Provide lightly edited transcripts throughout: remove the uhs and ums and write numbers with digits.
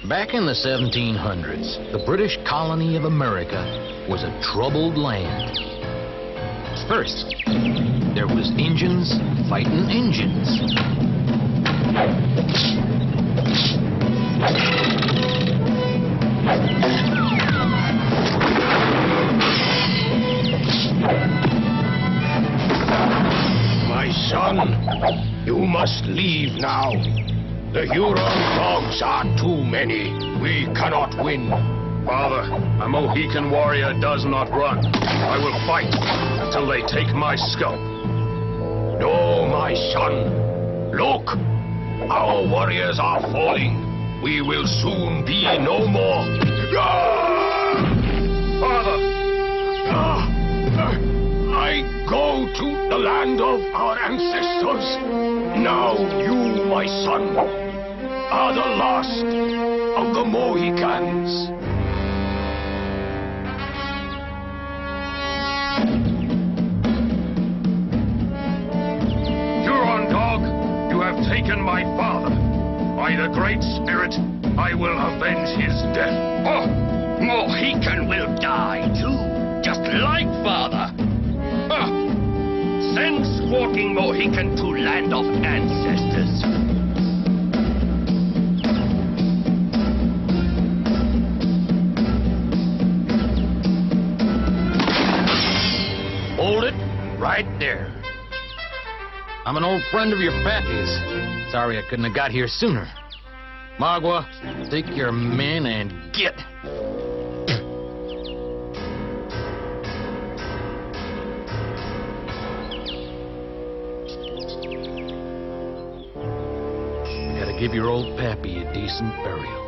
Back in the 1700s, the British colony of America was a troubled land. First, there was Injuns fighting Injuns. My son, you must leave now. The Huron dogs are too many. We cannot win. Father, a Mohican warrior does not run. I will fight until they take my scalp. No, my son. Look, our warriors are falling. We will soon be no more. Father! I go to the land of our ancestors. Now you, my son, are the last of the Mohicans. Huron dog, you have taken my father. By the Great Spirit, I will avenge his death. Oh, Mohican will die too, just like father. Send squawking Mohican to land of ancestors. Hold it right there. I'm an old friend of your pappy's. Sorry I couldn't have got here sooner. Magua, take your men and get. Gotta give your old pappy a decent burial.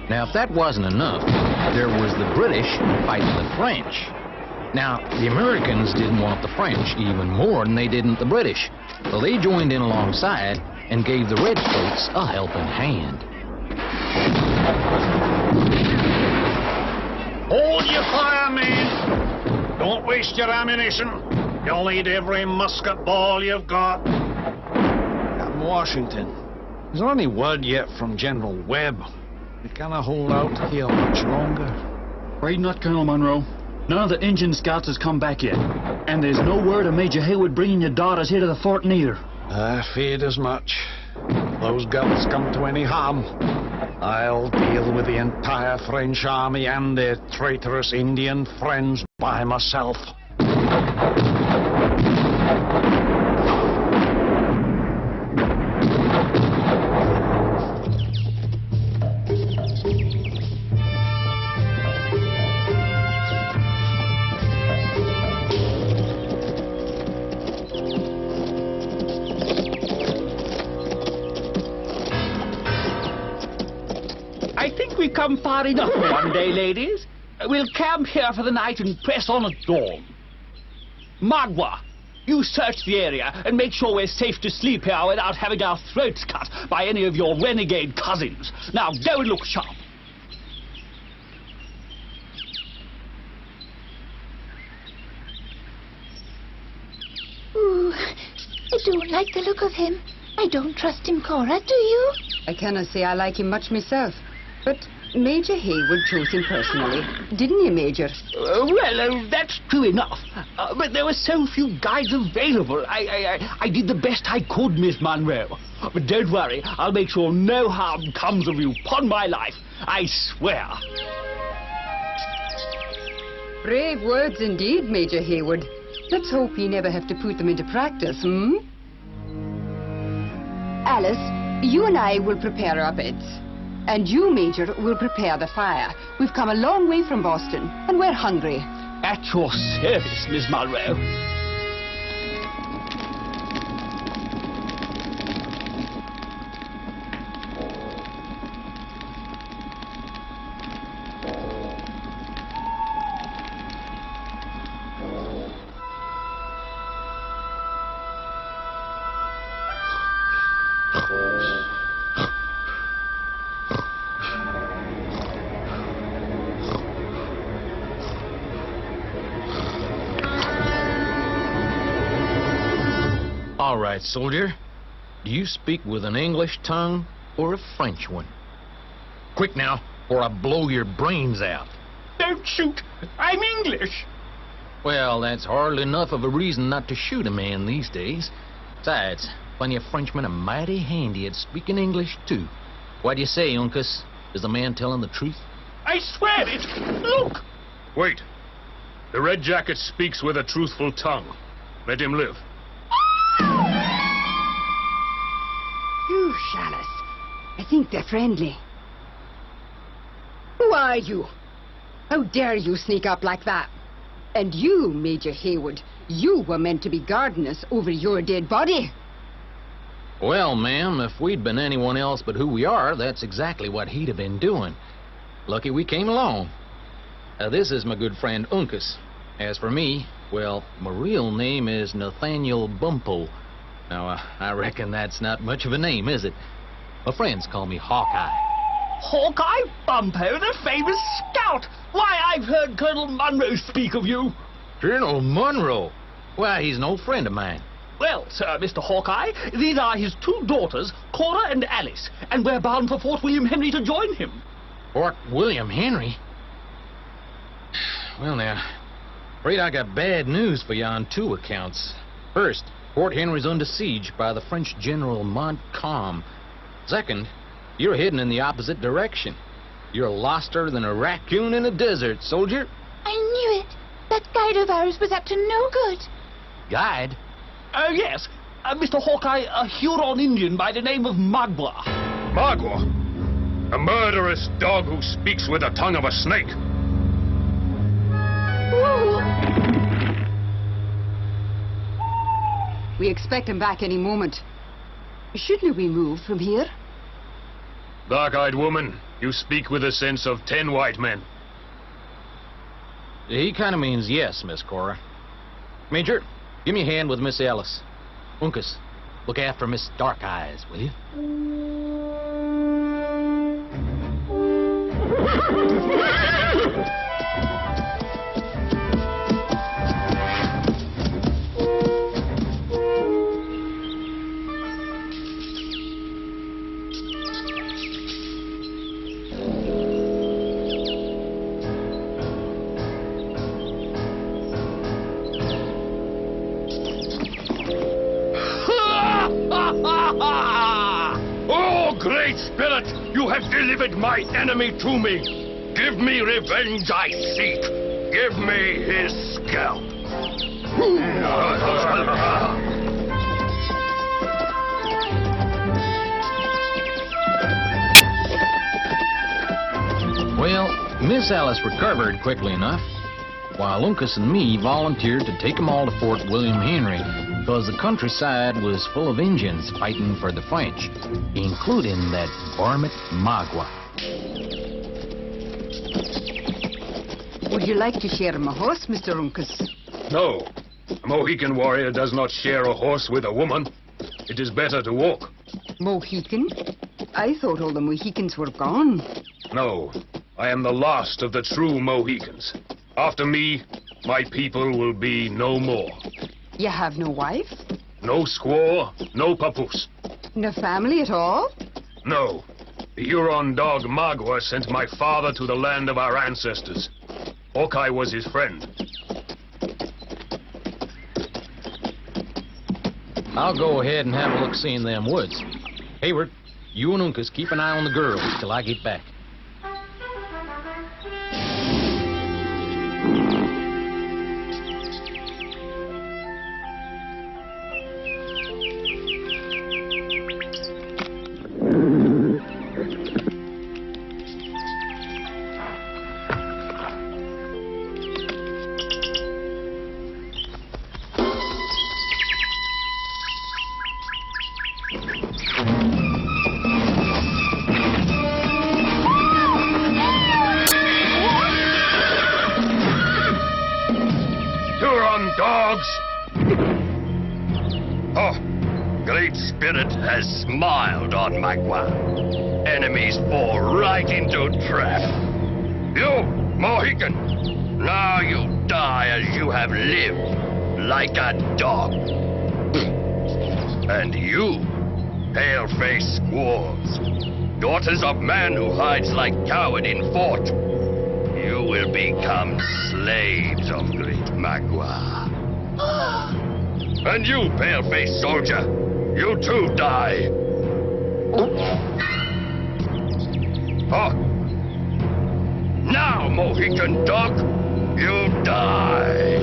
Now, if that wasn't enough, there was the British fighting the French. Now, the Americans didn't want the French even more than they didn't the British. So they joined in alongside and gave the redcoats a helping hand. Hold your fire, men! Don't waste your ammunition. You'll need every musket ball you've got. Captain Washington, is there any word yet from General Webb? We cannot hold out here much longer. Afraid not, Colonel Monroe. None of the Injun scouts has come back yet. And there's no word of Major Haywood bringing your daughters here to the fort neither. I feared as much. If those girls come to any harm, I'll deal with the entire French army and their traitorous Indian friends by myself. We've come far enough for one day, ladies. We'll camp here for the night and press on at dawn. Magua, you search the area and make sure we're safe to sleep here without having our throats cut by any of your renegade cousins. Now, go and look sharp. Ooh, I don't like the look of him. I don't trust him, Cora, do you? I cannot say I like him much myself. But Major Haywood chose him personally. Didn't he, Major? That's true enough. But there were so few guides available. I did the best I could, Miss Monroe. But don't worry, I'll make sure no harm comes of you, upon my life. I swear. Brave words indeed, Major Haywood. Let's hope you never have to put them into practice, Alice, you and I will prepare our beds. And you, Major, will prepare the fire. We've come a long way from Boston, and we're hungry. At your service, Miss Monroe. All right, soldier. Do you speak with an English tongue or a French one? Quick now, or I blow your brains out. Don't shoot. I'm English. Well, that's hardly enough of a reason not to shoot a man these days. Besides, plenty of Frenchmen are mighty handy at speaking English, too. What do you say, Uncas? Is the man telling the truth? I swear it. Look. Wait. The red jacket speaks with a truthful tongue. Let him live. You, Chalice. I think they're friendly. Who are you? How dare you sneak up like that? And you, Major Haywood, you were meant to be guarding us over your dead body. Well, ma'am, if we'd been anyone else but who we are, that's exactly what he'd have been doing. Lucky we came along. This is my good friend Uncas. As for me, well, my real name is Nathaniel Bumppo. Now, I reckon that's not much of a name, is it? My friends call me Hawkeye. Hawkeye Bumppo, the famous scout. Why, I've heard Colonel Munro speak of you. Colonel Munro? Why, he's an old friend of mine. Well, sir, Mr. Hawkeye, these are his 2 daughters, Cora and Alice, and we're bound for Fort William Henry to join him. Fort William Henry? Well, now, afraid I got bad news for you on 2 accounts. First, Fort Henry's under siege by the French General Montcalm. Second, you're heading in the opposite direction. You're loster than a raccoon in a desert, soldier. I knew it. That guide of ours was up to no good. Guide? Yes. Mr. Hawkeye, a Huron Indian by the name of Magua. Magua? A murderous dog who speaks with the tongue of a snake. We expect him back any moment. Shouldn't we move from here? Dark-eyed woman, you speak with the sense of 10 white men. He kind of means yes, Miss Cora. Major, give me a hand with Miss Ellis. Uncas, look after Miss Dark Eyes, will you? Oh, great spirit, you have delivered my enemy to me. Give me revenge I seek. Give me his scalp. Well, Miss Alice recovered quickly enough, while Uncas and me volunteered to take them all to Fort William Henry, because the countryside was full of Indians fighting for the French, including that varmint Magua. Would you like to share my horse, Mr. Uncas? No, a Mohican warrior does not share a horse with a woman. It is better to walk. Mohican? I thought all the Mohicans were gone. No, I am the last of the true Mohicans. After me, my people will be no more. You have no wife? No squaw, no papoose. No family at all? No. The Huron dog Magua sent my father to the land of our ancestors. Hawkeye was his friend. I'll go ahead and have a look-see in them woods. Hayward, you and Uncas keep an eye on the girls till I get back. Spirit has smiled on Magua. Enemies fall right into trap. You, Mohican, now you die as you have lived, like a dog. And you, pale-faced squaws, daughters of man who hides like coward in fort, you will become slaves of great Magua. And you, pale-faced soldier, you too die. Oh. Now, Mohican dog, you die.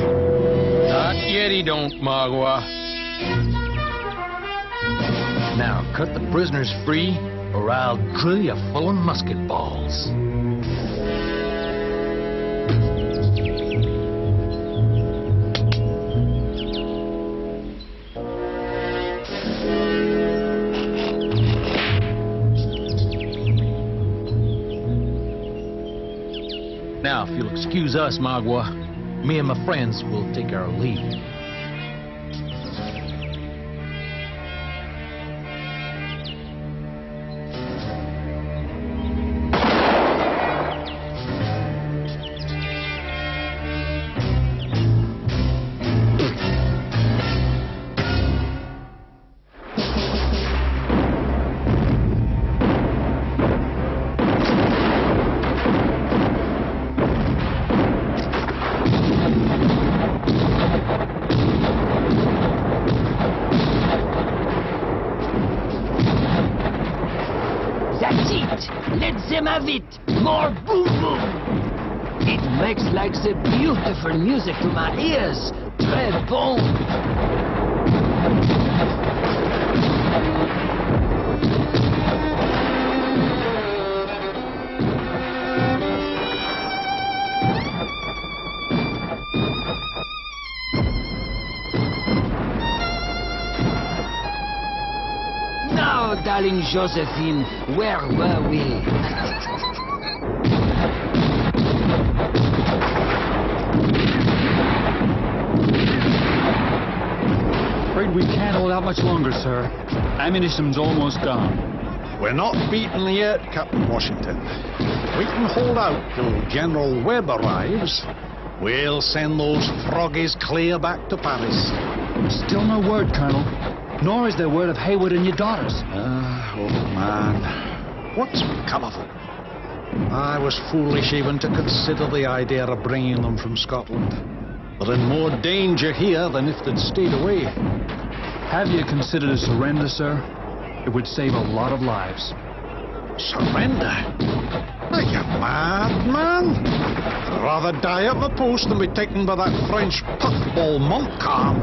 Not yet he don't, Magua. Now, cut the prisoners free, or I'll drill you full of musket balls. Now, if you'll excuse us, Magua, me and my friends will take our leave. Have it! More boom boom! It makes like the beautiful music to my ears. Très bon! Now, darling Josephine, where were we? We can't hold out much longer, sir. Ammunition's almost gone. We're not beaten yet, Captain Washington. We can hold out till General Webb arrives. We'll send those froggies clear back to Paris. Still no word, Colonel. Nor is there word of Haywood and your daughters. Oh, man. What's become of them? I was foolish even to consider the idea of bringing them from Scotland. They're in more danger here than if they'd stayed away. Have you considered a surrender, sir? It would save a lot of lives. Surrender? Are you mad, man? I'd rather die at my post than be taken by that French puffball Montcalm.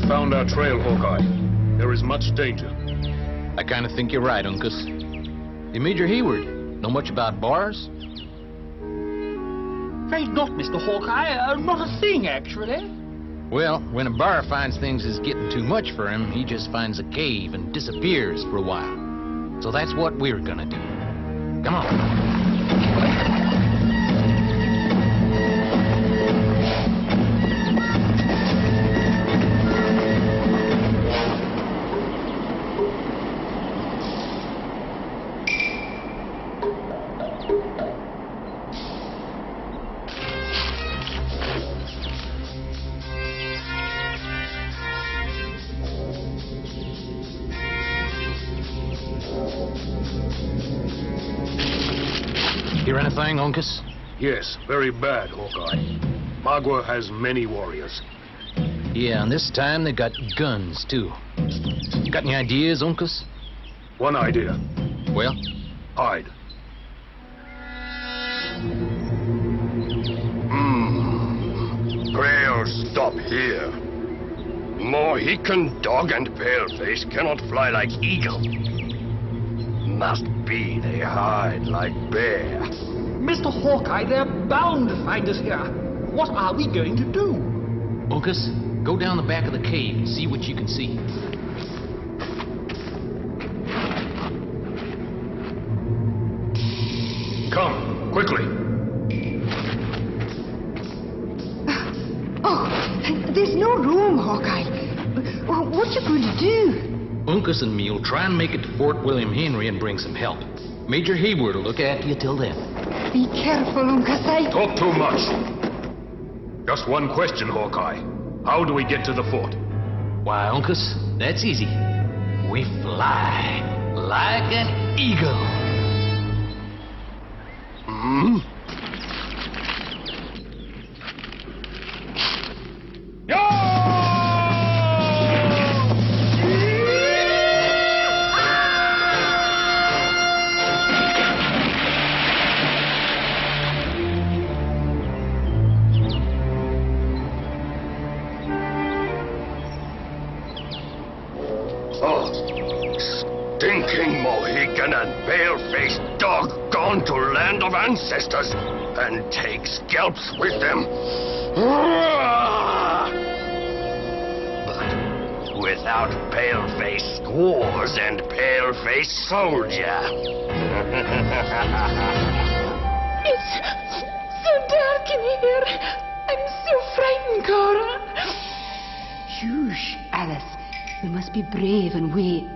Found our trail, Hawkeye. There is much danger. I kind of think you're right, Uncas. Hey, Major Hayward, know much about bars? Afraid not, Mr. Hawkeye. Not a thing, actually. Well, when a bar finds things is getting too much for him, he just finds a cave and disappears for a while. So that's what we're gonna do. Come on. Hear anything, Uncas? Yes, very bad, Hawkeye. Magua has many warriors. Yeah, and this time they got guns, too. Got any ideas, Uncas? One idea. Well? Hide. Prayer stop here. Mohican dog and paleface cannot fly like eagle. Must be they hide like bear. Mr. Hawkeye, they're bound to find us here. What are we going to do? Uncas, go down the back of the cave and see what you can see. Come, quickly. Oh, there's no room, Hawkeye. What you going to do? Uncas and me'll try and make it to Fort William Henry and bring some help. Major Hayward will look after you till then. Be careful, Uncas. Talk too much. Just one question, Hawkeye. How do we get to the fort? Why, Uncas, that's easy. We fly like an eagle. Hmm? Stinking Mohican and pale-faced dog gone to land of ancestors and take scalps with them. But without pale-faced squaws and pale-faced soldier. It's so dark in here. I'm so frightened, Cora. Shush, Alice. We must be brave and wait.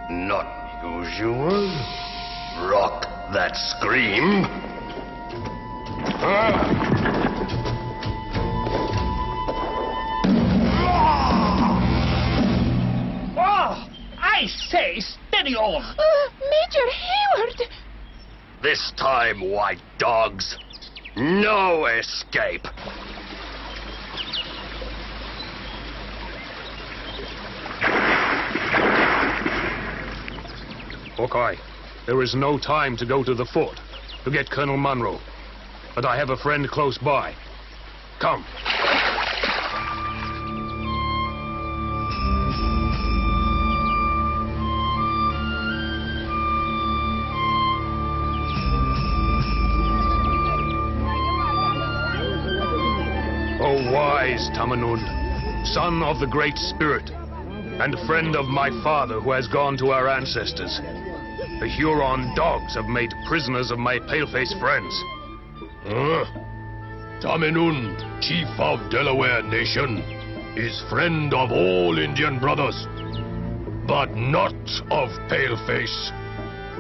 Not usual. Rock that scream. Oh, I say, steady on. Major Hayward! This time, white dogs. No escape. Hawkeye, there is no time to go to the fort to get Colonel Munro. But I have a friend close by. Come. O wise Tamenund, son of the Great Spirit, and friend of my father who has gone to our ancestors. The Huron dogs have made prisoners of my pale-faced friends. Tamenund, chief of Delaware Nation, is friend of all Indian brothers, but not of Paleface.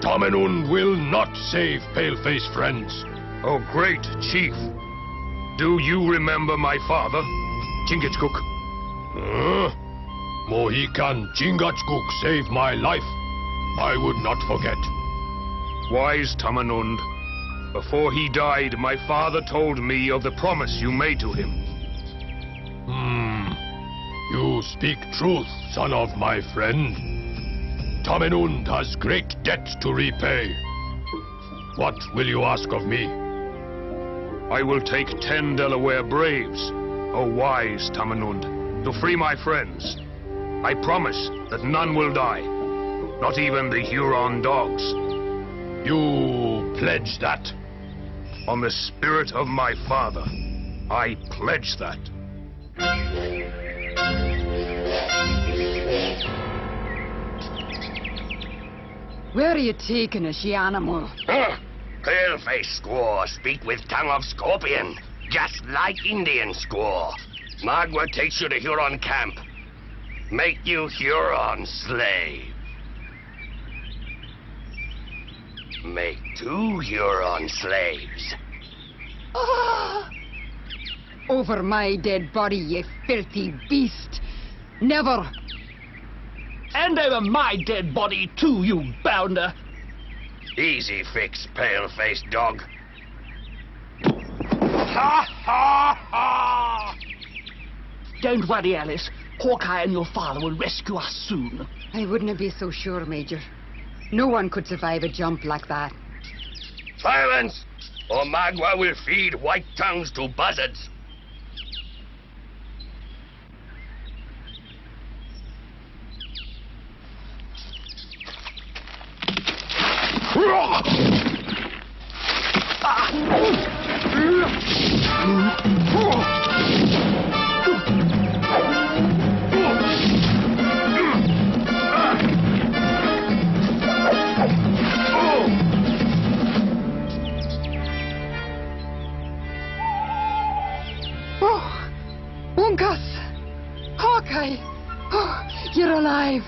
Tamenund will not save Paleface friends. Oh, great chief. Do you remember my father, Chingachgook? Mohican Chingachgook saved my life. I would not forget. Wise Tamenund, before he died, my father told me of the promise you made to him. You speak truth, son of my friend. Tamenund has great debt to repay. What will you ask of me? I will take 10 Delaware braves, O wise Tamenund, to free my friends. I promise that none will die, not even the Huron dogs. You pledge that? On the spirit of my father, I pledge that. Where are you taking us, ye animal? Pale-face squaw speak with tongue of scorpion, just like Indian squaw. Magua takes you to Huron camp. Make you Huron slave. Make 2 Huron slaves. Over my dead body, ye filthy beast. Never. And over my dead body, too, you bounder. Easy fix, pale-faced dog. Ha ha ha! Don't worry, Alice. Hawkeye and your father will rescue us soon. I wouldn't be so sure, Major. No one could survive a jump like that. Silence! Or Magua will feed white tongues to buzzards. Unkas! Hawkeye! Oh, you're alive!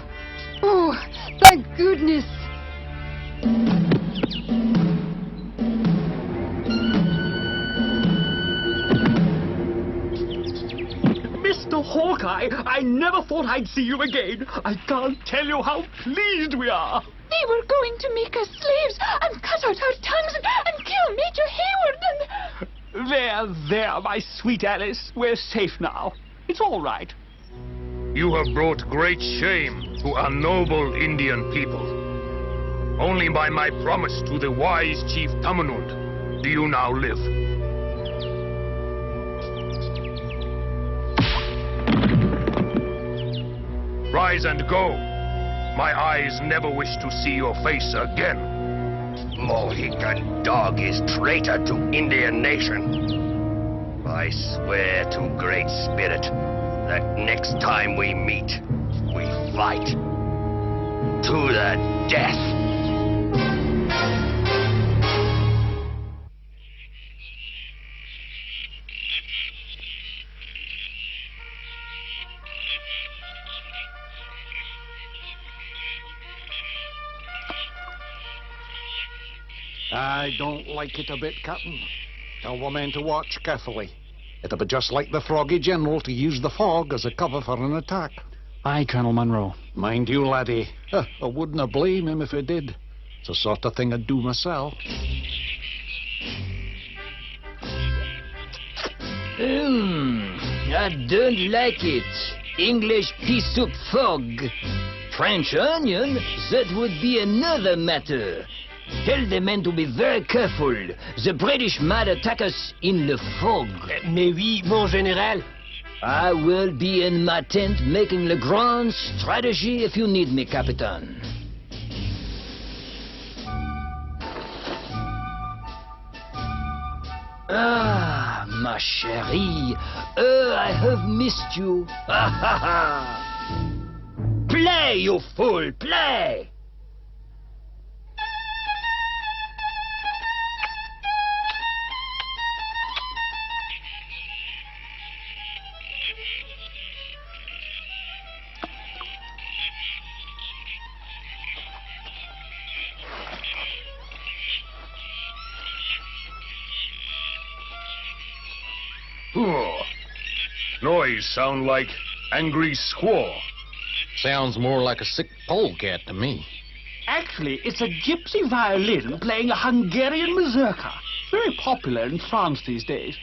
Oh, thank goodness! Mr. Hawkeye, I never thought I'd see you again. I can't tell you how pleased we are. They were going to make us slaves and cut out our tongues and kill Major Hayward and... There, my sweet Alice. We're safe now. It's all right. You have brought great shame to a noble Indian people. Only by my promise to the wise Chief Tamenund do you now live. Rise and go. My eyes never wish to see your face again. Mohican dog is traitor to Indian nation. I swear to Great Spirit that next time we meet, we fight to the death. I don't like it a bit, Captain. Tell the men to watch carefully. It'll be just like the Froggy General to use the fog as a cover for an attack. Aye, Colonel Munro. Mind you, laddie. I wouldn't have blame him if he did. It's the sort of thing I'd do myself. I don't like it. English pea soup fog. French onion, that would be another matter. Tell the men to be very careful. The British might attack us in the fog. Mais oui, mon général. I will be in my tent making the grand strategy if you need me, Capitan. Ah, ma chérie. I have missed you. Play, you fool, play! Noise sound like angry squaw. Sounds more like a sick polecat to me. Actually, it's a gypsy violin playing a Hungarian mazurka. Very popular in France these days.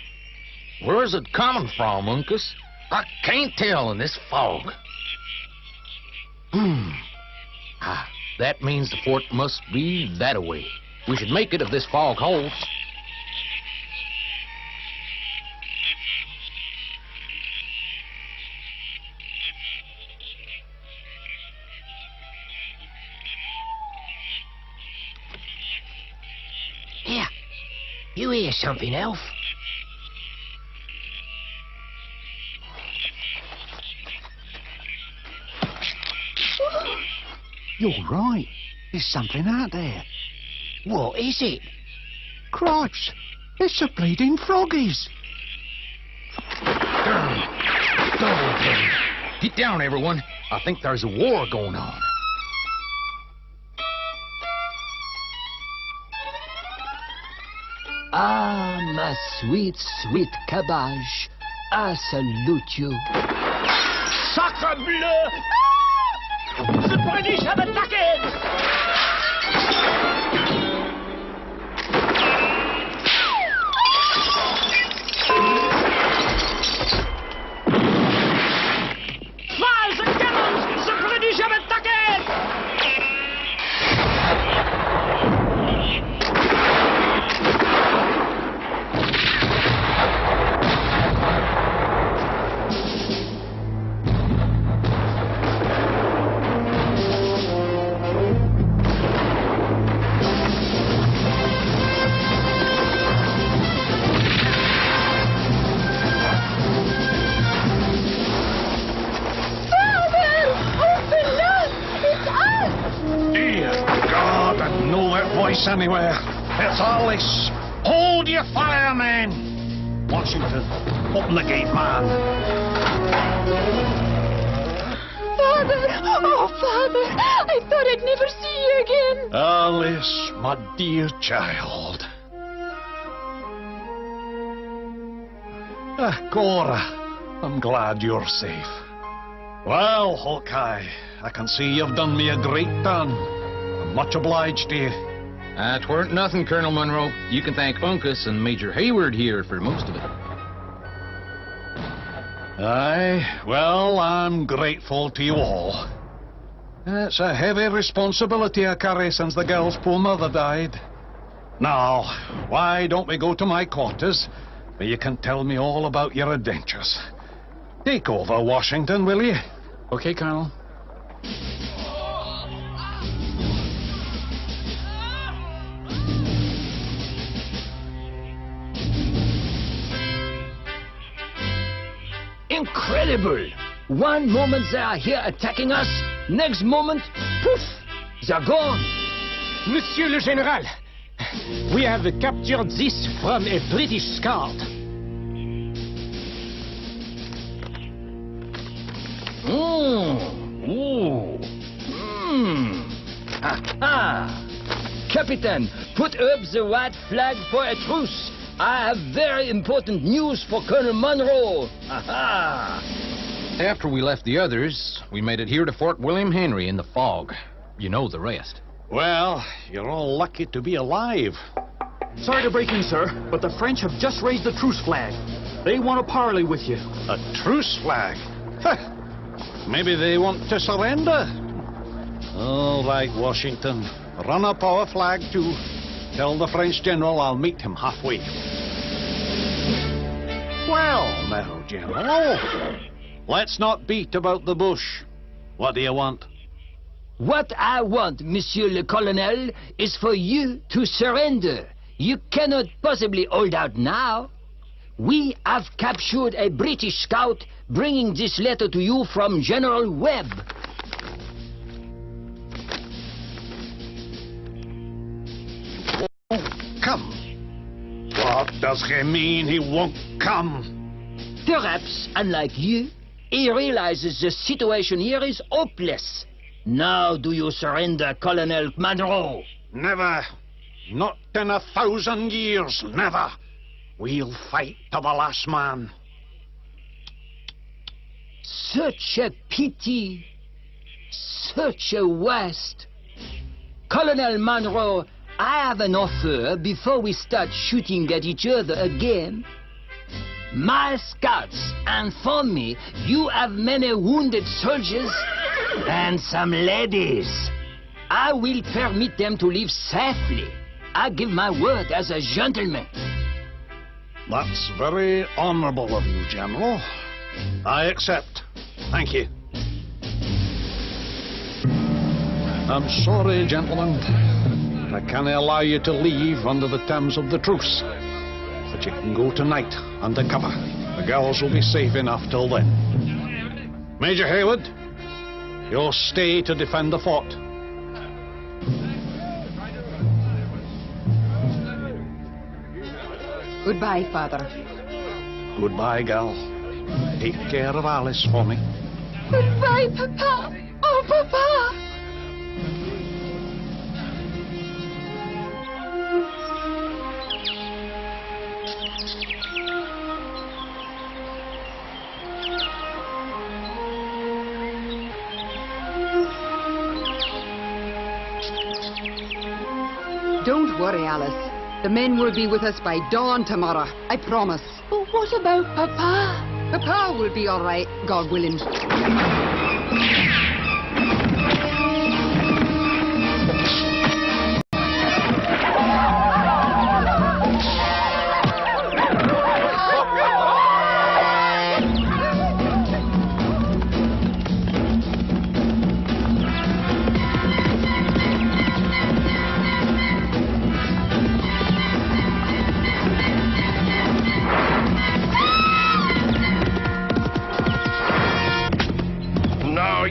Where's it coming from, Uncas? I can't tell in this fog. That means the fort must be that-a-way. We should make it if this fog holds. You hear something, Elf? You're right. There's something out there. What is it? Cripes! It's the bleeding froggies! Get down, everyone. I think there's a war going on. Ah, my sweet, sweet cabbage, I salute you. Sacre bleu! The British have attacked! Fire the cannons! The British have attacked! Anywhere. It's Ellis. Hold your fire, men! Washington, open the gate, man. Father! Oh, Father! I thought I'd never see you again. Ellis, my dear child. Cora, I'm glad you're safe. Well, Hawkeye, I can see you've done me a great turn. I'm much obliged to you. That weren't nothing, Colonel Munro. You can thank Uncas and Major Hayward here for most of it. Aye, well, I'm grateful to you all. It's a heavy responsibility I carry since the girl's poor mother died. Now, why don't we go to my quarters, where you can tell me all about your adventures. Take over, Washington, will you? Okay, Colonel. Incredible! One moment they are here attacking us, next moment, poof, they're gone. Monsieur le Général, we have captured this from a British scout. Captain, put up the white flag for a truce. I have very important news for Colonel Munro. After we left the others, we made it here to Fort William Henry in the fog. You know the rest. Well, you're all lucky to be alive. Sorry to break in, sir, but the French have just raised the truce flag. They want to parley with you. A truce flag? Maybe they want to surrender. All right, Washington. Run up our flag, too. Tell the French general I'll meet him halfway. Well, now, General, let's not beat about the bush. What do you want? What I want, Monsieur le Colonel, is for you to surrender. You cannot possibly hold out now. We have captured a British scout bringing this letter to you from General Webb. Come. What does he mean he won't come? Perhaps, unlike you, he realizes the situation here is hopeless. Now do you surrender, Colonel Munro? Never. Not in 1,000 years. Never. We'll fight to the last man. Such a pity. Such a waste. Colonel Munro, I have an offer before we start shooting at each other again. My scouts inform me you have many wounded soldiers and some ladies. I will permit them to live safely. I give my word as a gentleman. That's very honorable of you, General. I accept. Thank you. I'm sorry, gentlemen. I can't allow you to leave under the terms of the truce. But you can go tonight, under cover. The girls will be safe enough till then. Major Haywood, you'll stay to defend the fort. Goodbye, Father. Goodbye, gal. Take care of Alice for me. Goodbye, Papa. Oh, Papa. Don't worry, Alice. The men will be with us by dawn tomorrow. I promise. But what about Papa? Papa will be all right, God willing.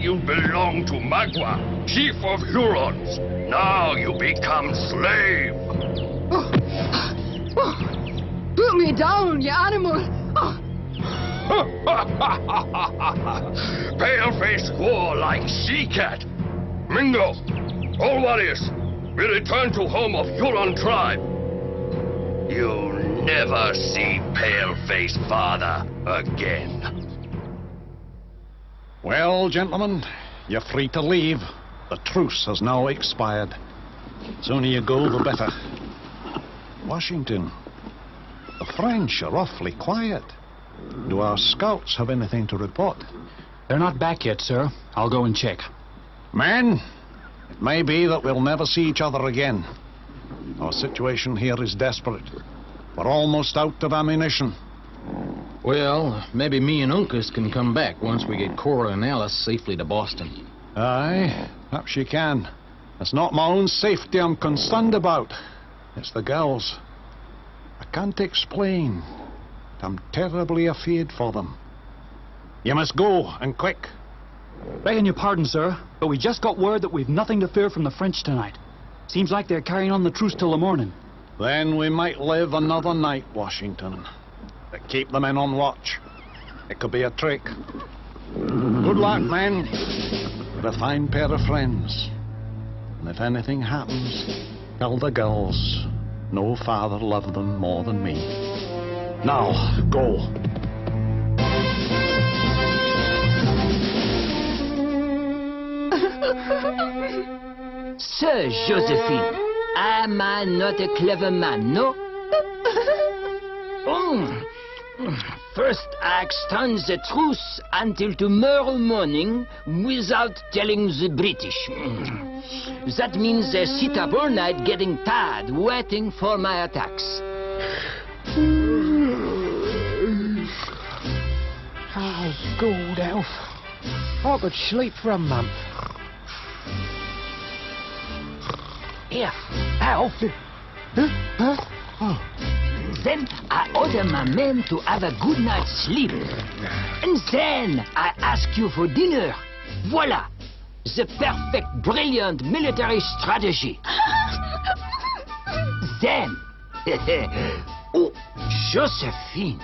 You belong to Magua, chief of Hurons. Now you become slave. Put me down, you animal. Paleface war like sea cat. Mingo, all warriors, we return to home of Huron tribe. You'll never see Paleface father again. Well, gentlemen, you're free to leave. The truce has now expired. The sooner you go, the better. Washington, the French are awfully quiet. Do our scouts have anything to report? They're not back yet, sir. I'll go and check. Men, it may be that we'll never see each other again. Our situation here is desperate. We're almost out of ammunition. Well, maybe me and Uncas can come back once we get Cora and Alice safely to Boston. Aye, perhaps you can. It's not my own safety I'm concerned about. It's the girls. I can't explain. I'm terribly afraid for them. You must go, and quick. Begging your pardon, sir, but we just got word that we've nothing to fear from the French tonight. Seems like they're carrying on the truce till the morning. Then we might live another night, Washington. But keep the men on watch. It could be a trick. Good luck, men. We're a fine pair of friends. And if anything happens, tell the girls no father loved them more than me. Now, go. Sir Josephine, am I not a clever man, no? First, I extend the truce until tomorrow morning without telling the British. That means they sit up all night getting tired, waiting for my attacks. Oh, good elf. I could sleep for a month. Here, Alf. Huh? Oh. Then I order my men to have a good night's sleep. And then I ask you for dinner. Voila! The perfect, brilliant military strategy. Then... oh, Josephine.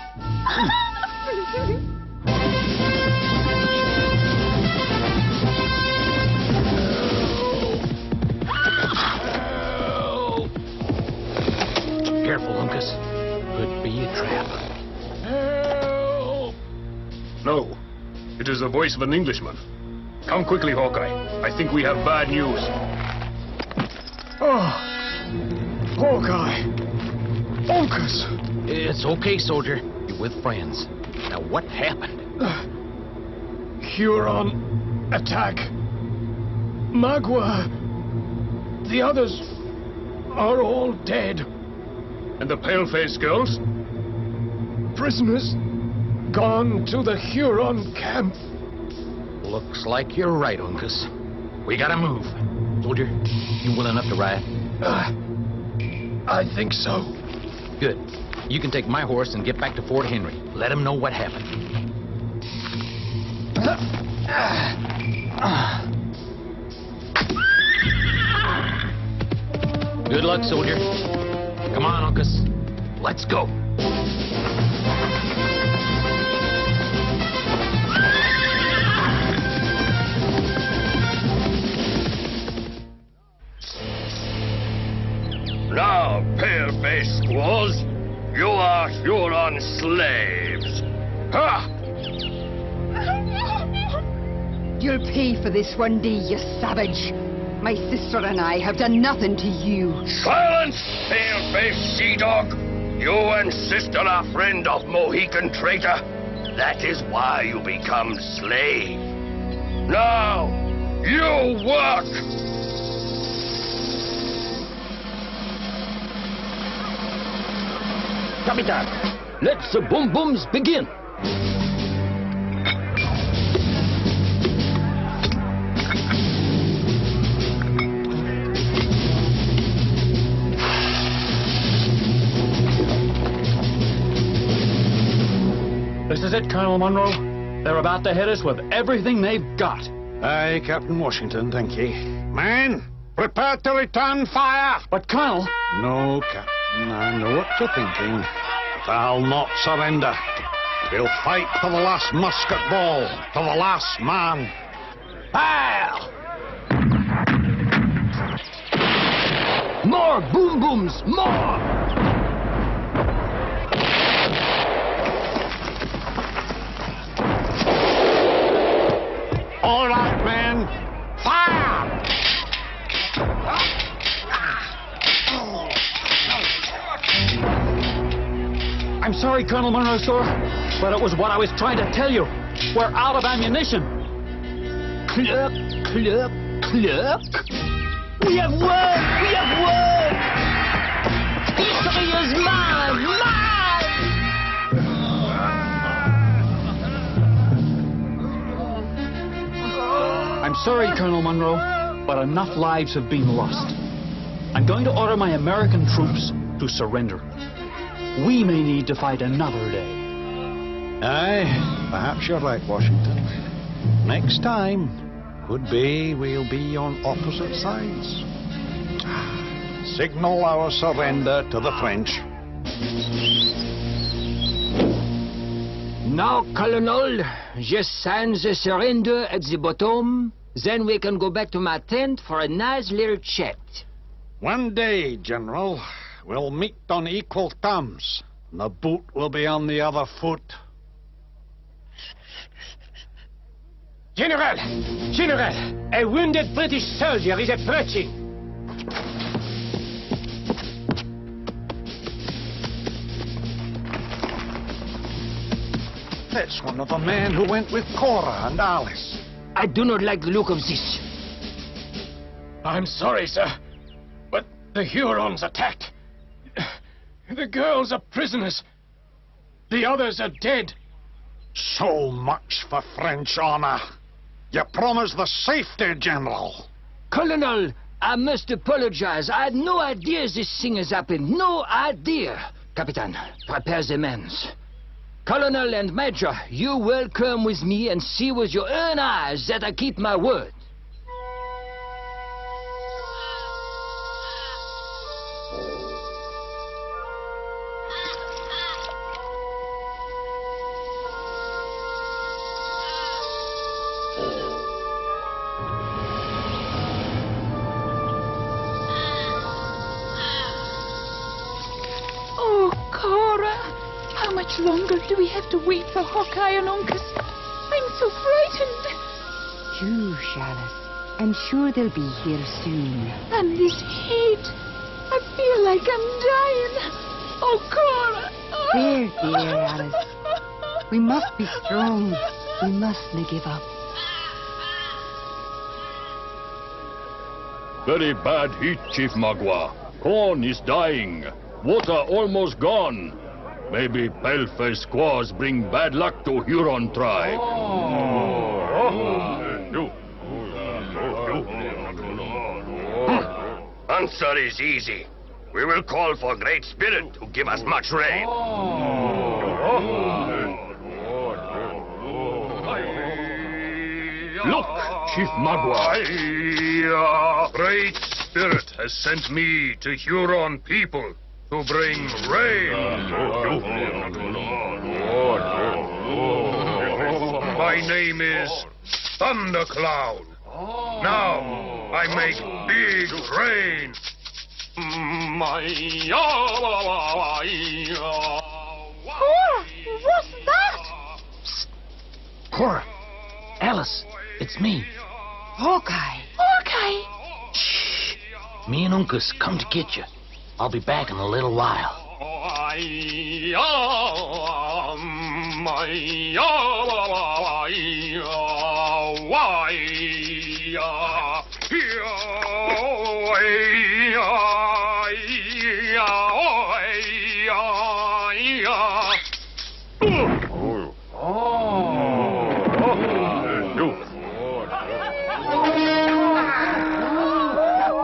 Careful, Uncas. Could be a trap. Help! No. It is the voice of an Englishman. Come quickly, Hawkeye. I think we have bad news. Oh, Hawkeye. Uncas. It's okay, soldier. You're with friends. Now, what happened? Huron attack. Magua. The others are all dead. And the pale-faced girls? Prisoners gone to the Huron camp. Looks like you're right, Uncas. We gotta move. Soldier, you willing enough to ride? I think so. Good. You can take my horse and get back to Fort Henry. Let him know what happened. Good luck, soldier. Come on, Uncas. Let's go. Now, pale-faced squaws, you are Huron slaves. Ha! You'll pay for this one day, you savage. My sister and I have done nothing to you. Silence, pale-faced sea-dog! You and sister are friend of Mohican traitor. That is why you become slave. Now, you work! Capitan, let the boom booms begin. This is it, Colonel Monroe. They're about to hit us with everything they've got. Aye, Captain Washington, thank ye. Men, prepare to return fire! But, Colonel... No, Captain, I know what you're thinking. But I'll not surrender. We'll fight to the last musket ball, to the last man. Fire! More boom booms, more! All right, men. Fire! I'm sorry, Colonel Monroe, sir, but it was what I was trying to tell you. We're out of ammunition. Cluck, cluck, cluck. We have won! We have won! Victory is mine! Mine! I'm sorry, Colonel Monroe, but enough lives have been lost. I'm going to order my American troops to surrender. We may need to fight another day. Aye, perhaps you're right, Washington. Next time, could be we'll be on opposite sides. Signal our surrender to the French. Now, Colonel, just sign the surrender at the bottom. Then we can go back to my tent for a nice little chat. One day, General, we'll meet on equal terms. And the boot will be on the other foot. General! General! A wounded British soldier is approaching. That's one of the men who went with Cora and Alice. I do not like the look of this. I'm sorry, sir, but the Hurons attacked. The girls are prisoners. The others are dead. So much for French honor. You promised the safety, General. Colonel, I must apologize. I had no idea this thing has happened. No idea. Capitan, prepare the men. Colonel and Major, you will come with me and see with your own eyes that I keep my word. How much longer do we have to wait for Hawkeye and Uncas? I'm so frightened. Hush, Alice. I'm sure they'll be here soon. And this heat. I feel like I'm dying. Oh, Cora. There, dear Alice. We must be strong. We mustn't give up. Very bad heat, Chief Magua. Corn is dying. Water almost gone. Maybe pale-faced squaws bring bad luck to Huron tribe. answer is easy. We will call for Great Spirit to give us much rain. Look, Chief Magua. Great Spirit has sent me to Huron people to bring rain. My name is Thundercloud. Now I make big rain. What's that? Psst. Cora, Ellis, it's me. Hawkeye. Hawkeye! Shh. Me and Uncas come to get you. I'll be back in a little while.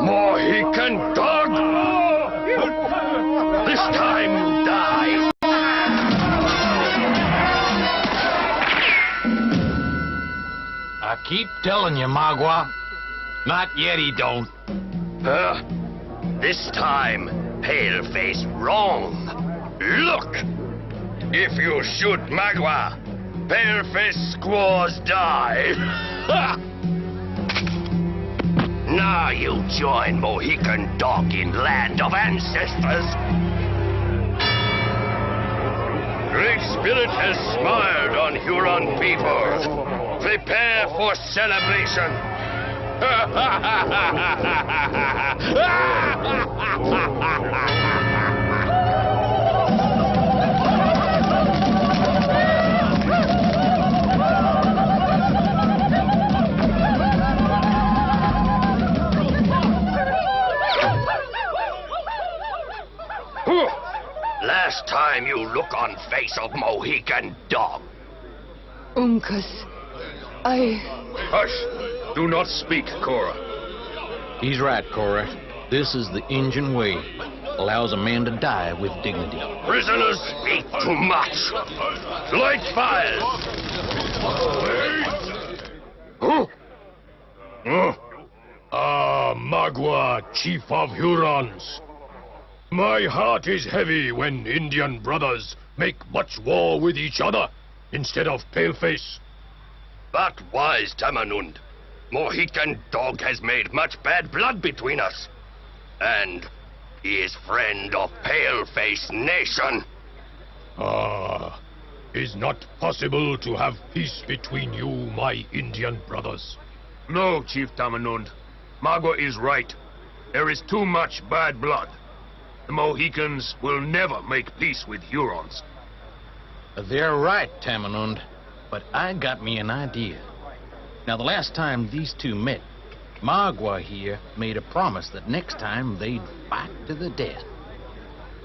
Mohican dog! This time you die! I keep telling you, Magua. Not yet, he don't. This time, Paleface wrong. Look! If you shoot Magua, Paleface squaws die. Now you join Mohican Dog in Land of Ancestors. Great Spirit has smiled on Huron people. Prepare for celebration. Last time you look on face of Mohican Dog. Uncas, Hush! Do not speak, Cora. He's right, Cora. This is the Injun way. Allows a man to die with dignity. Prisoners speak too much. Light fires. Magua, Chief of Hurons. My heart is heavy when Indian brothers make much war with each other instead of Paleface. But wise Tamanund, Mohican Dog has made much bad blood between us. And he is friend of Paleface Nation. Is not possible to have peace between you, my Indian brothers. No, Chief Tamanund. Magua is right. There is too much bad blood. The Mohicans will never make peace with Hurons. They're right, Tamanund. But I got me an idea. Now, the last time these two met, Magua here made a promise that next time they'd fight to the death.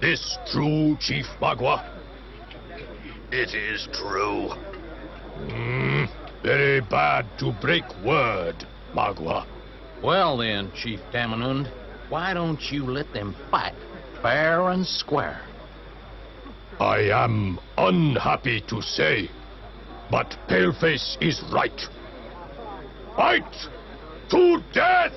This true, Chief Magua? It is true. Very bad to break word, Magua. Well then, Chief Tamanund, why don't you let them fight fair and square? I am unhappy to say, but Paleface is right. Fight to death!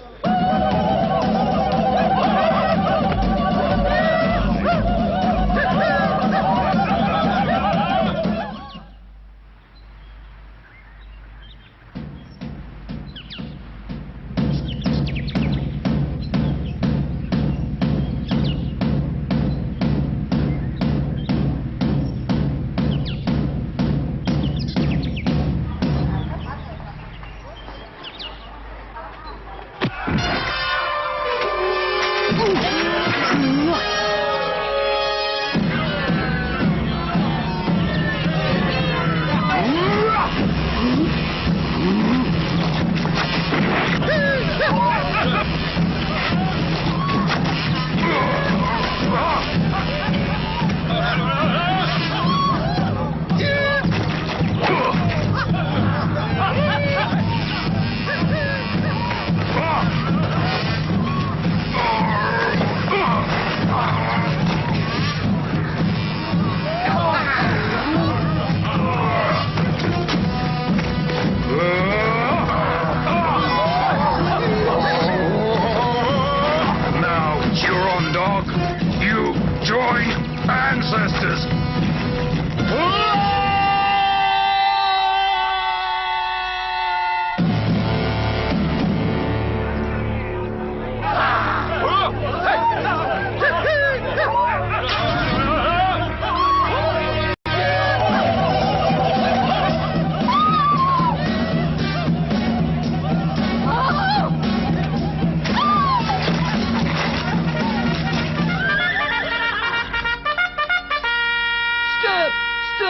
Ancestors!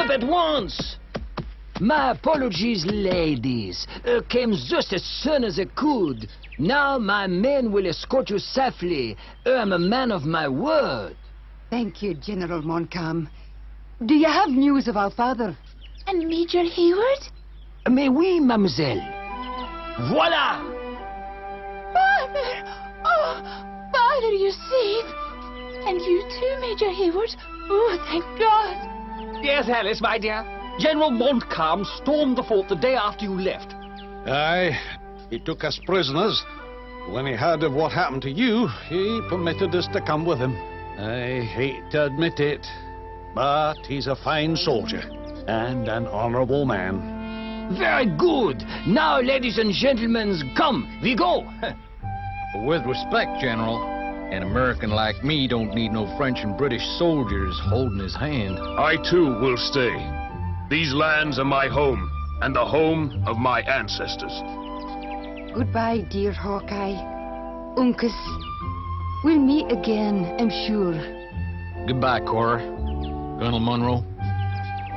At once! My apologies, ladies. Came just as soon as I could. Now my men will escort you safely. I'm a man of my word. Thank you, General Montcalm. Do you have news of our father? And Major Hayward? Mais oui, mademoiselle. Voilà! Father! Oh, Father, you're safe. And you too, Major Hayward. Oh, thank God. Yes, Alice, my dear. General Montcalm stormed the fort the day after you left. Aye, he took us prisoners. When he heard of what happened to you, he permitted us to come with him. I hate to admit it, but he's a fine soldier and an honorable man. Very good. Now, ladies and gentlemen, come, we go. With respect, General, an American like me don't need no French and British soldiers holding his hand. I too will stay. These lands are my home, and the home of my ancestors. Goodbye, dear Hawkeye. Uncas, we'll meet again, I'm sure. Goodbye, Cora. Colonel Monroe.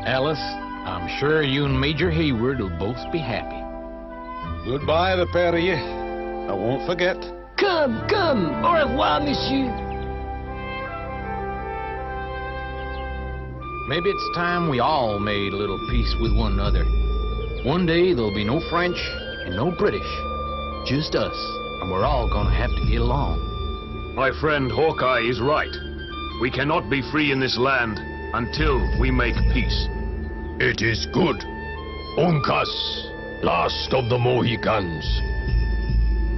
Ellis, I'm sure you and Major Hayward will both be happy. Goodbye, the pair of you. I won't forget. Come, come. Au revoir, monsieur. Maybe it's time we all made a little peace with one another. One day there'll be no French and no British. Just us. And we're all gonna have to get along. My friend Hawkeye is right. We cannot be free in this land until we make peace. It is good. Uncas, last of the Mohicans.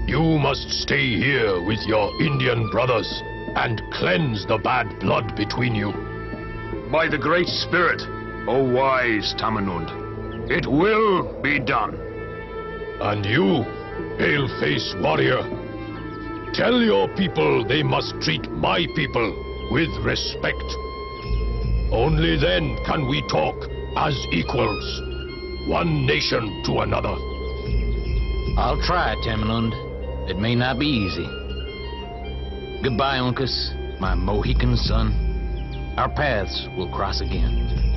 You must stay here with your Indian brothers and cleanse the bad blood between you. By the Great Spirit, O wise Tamenund, it will be done. And you, pale-face warrior, tell your people they must treat my people with respect. Only then can we talk as equals, one nation to another. I'll try, Tamenund. It may not be easy. Goodbye, Uncas, my Mohican son. Our paths will cross again.